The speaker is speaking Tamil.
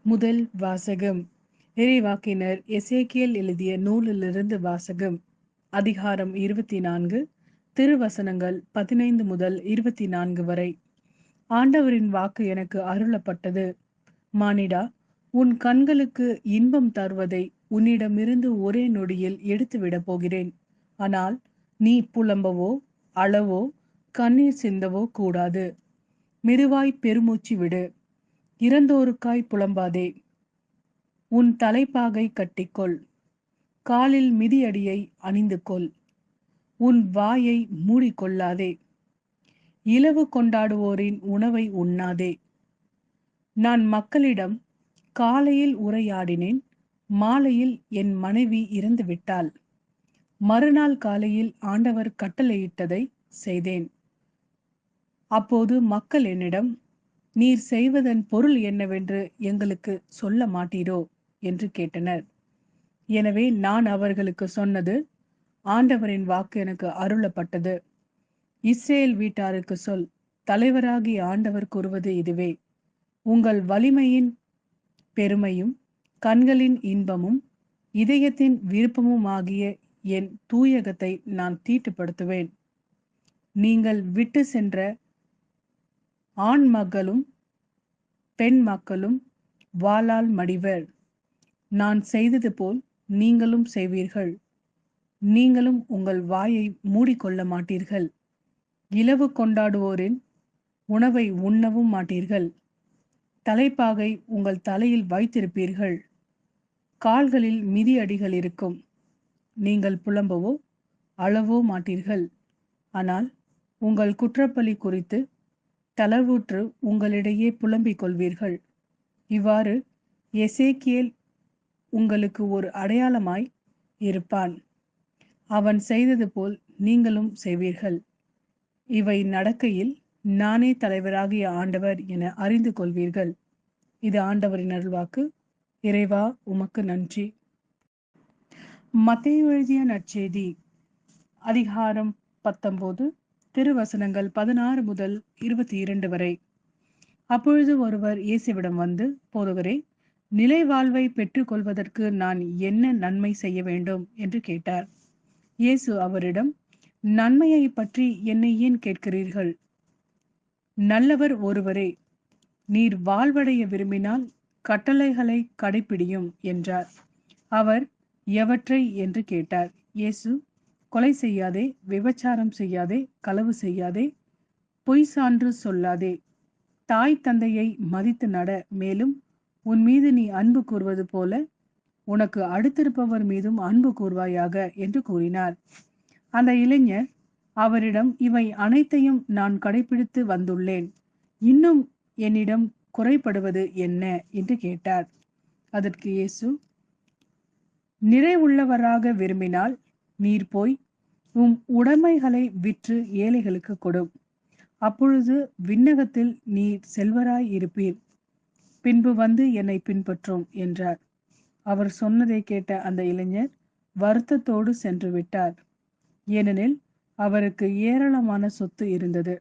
முதல் வாசகம். இறைவாக்கினர் எசேக்கியேல் எழுதிய நூலிலிருந்து வாசகம். அதிகாரம் 24, திருவசனங்கள் 15 முதல் 24 வரை. ஆண்டவரின் வாக்கு எனக்கு அருளப்பட்டது. மானிடா, உன் கண்களுக்கு இன்பம் தருவதை உன்னிடமிருந்து ஒரே நொடியில் எடுத்துவிடப் போகிறேன். ஆனால் நீ புலம்பவோ அழவோ கண்ணீர் சிந்தவோ கூடாது. மெதுவாய் பெருமூச்சு விடு. இறந்தோருக்காய் புலம்பாதே. உன் தலைப்பாகை கட்டிக்கொள். காலில் மிதியடியை அணிந்து கொள். உன் வாயை மூடிக்கொள்ளாதே. இலவு கொண்டாடுவோரின் உணவை உண்ணாதே. நான் மக்களிடம் காலையில் உரையாடினேன், மாலையில் என் மனைவி இறந்துவிட்டாள். மறுநாள் காலையில் ஆண்டவர் கட்டளையிட்டதை செய்தேன். அப்போது மக்கள் என்னிடம், நீர் செய்வதன் பொருள் என்னவென்று எங்களுக்கு சொல்ல மாட்டீரோ என்று கேட்டனர். எனவே நான் அவர்களுக்கு சொன்னது, ஆண்டவரின் வாக்கு எனக்கு அருளப்பட்டது. இஸ்ரேல் வீட்டாருக்கு சொல், தலைவராகிய ஆண்டவர் கூறுவது இதுவே: உங்கள் வலிமையின் பெருமையும் கண்களின் இன்பமும் இதயத்தின் விருப்பமும் ஆகிய என் தூயகத்தை நான் தீட்டுப்படுத்துவேன். நீங்கள் விட்டு சென்ற ஆண் மக்களும் பெண் மக்களும் வாளால் மடிவர். நான் செய்தது போல் நீங்களும் செய்வீர்கள். நீங்களும் உங்கள் வாயை மூடிக்கொள்ள மாட்டீர்கள். இலவு கொண்டாடுவோரின் உணவை உண்ணவும் மாட்டீர்கள். தலைப்பாகை உங்கள் தலையில் வைத்திருப்பீர்கள். கால்களில் மிதியடிகள் இருக்கும். நீங்கள் புலம்பவோ அழவோ மாட்டீர்கள். ஆனால் உங்கள் குற்றப்பழி குறித்து தளர்வுற்று உங்களிடையே புலம்பிக் கொள்வீர்கள். இவ்வாறு எசேக்கியேல் உங்களுக்கு ஒரு அடையாளமாய் இருப்பான். அவன் செய்தது போல் நீங்களும் செய்வீர்கள். இவை நடக்கையில் நானே தலைவராகிய ஆண்டவர் என அறிந்து கொள்வீர்கள். இது ஆண்டவரின் அருள்வாக்கு. இறைவா, உமக்கு நன்றி. மத்தேயு எழுதிய நற்செய்தி. அதிகாரம் 19, திருவசனங்கள் 16 முதல் 22 வரை. அப்பொழுது ஒருவர் இயேசுவிடம் வந்து, போதகரே, நிலை வாழ்வை பெற்றுக் கொள்வதற்கு நான் என்ன நன்மை செய்ய வேண்டும் என்று கேட்டார். இயேசு அவரிடம், நன்மையை பற்றி என்னை ஏன் கேட்கிறீர்கள்? நல்லவர் ஒருவரே. நீர் வாழ்வடைய விரும்பினால் கட்டளைகளை கடைப்பிடியும் என்றார். அவர், எவற்றை என்று கேட்டார். இயேசு, கொலை செய்யாதே, விபச்சாரம் செய்யாதே, களவு செய்யாதே, பொய் சான்று சொல்லாதே, தாய் தந்தையை மதித்து நட, மேலும் உன் மீது நீ அன்பு கூறுவது போல உனக்கு அடுத்திருப்பவர் மீதும் அன்பு கூர்வாயாக என்று கூறினார். அந்த இளைஞர் அவரிடம், இவை அனைத்தையும் நான் கடைபிடித்து வந்துள்ளேன். இன்னும் என்னிடம் குறைபடுவது என்ன என்று கேட்டார். அதற்கு இயேசு, நிறைவுள்ளவராக விரும்பினால் நீர் போய் உம் உடைமைகளை விற்று ஏழைகளுக்கு கொடும். அப்பொழுது விண்ணகத்தில் நீர் செல்வராய் இருப்பீர். பின்பு வந்து என்னை பின்பற்றும் என்றார். அவர் சொன்னதை கேட்ட அந்த இளைஞர் வருத்தத்தோடு சென்று விட்டார். ஏனெனில் அவருக்கு ஏராளமான சொத்து இருந்தது.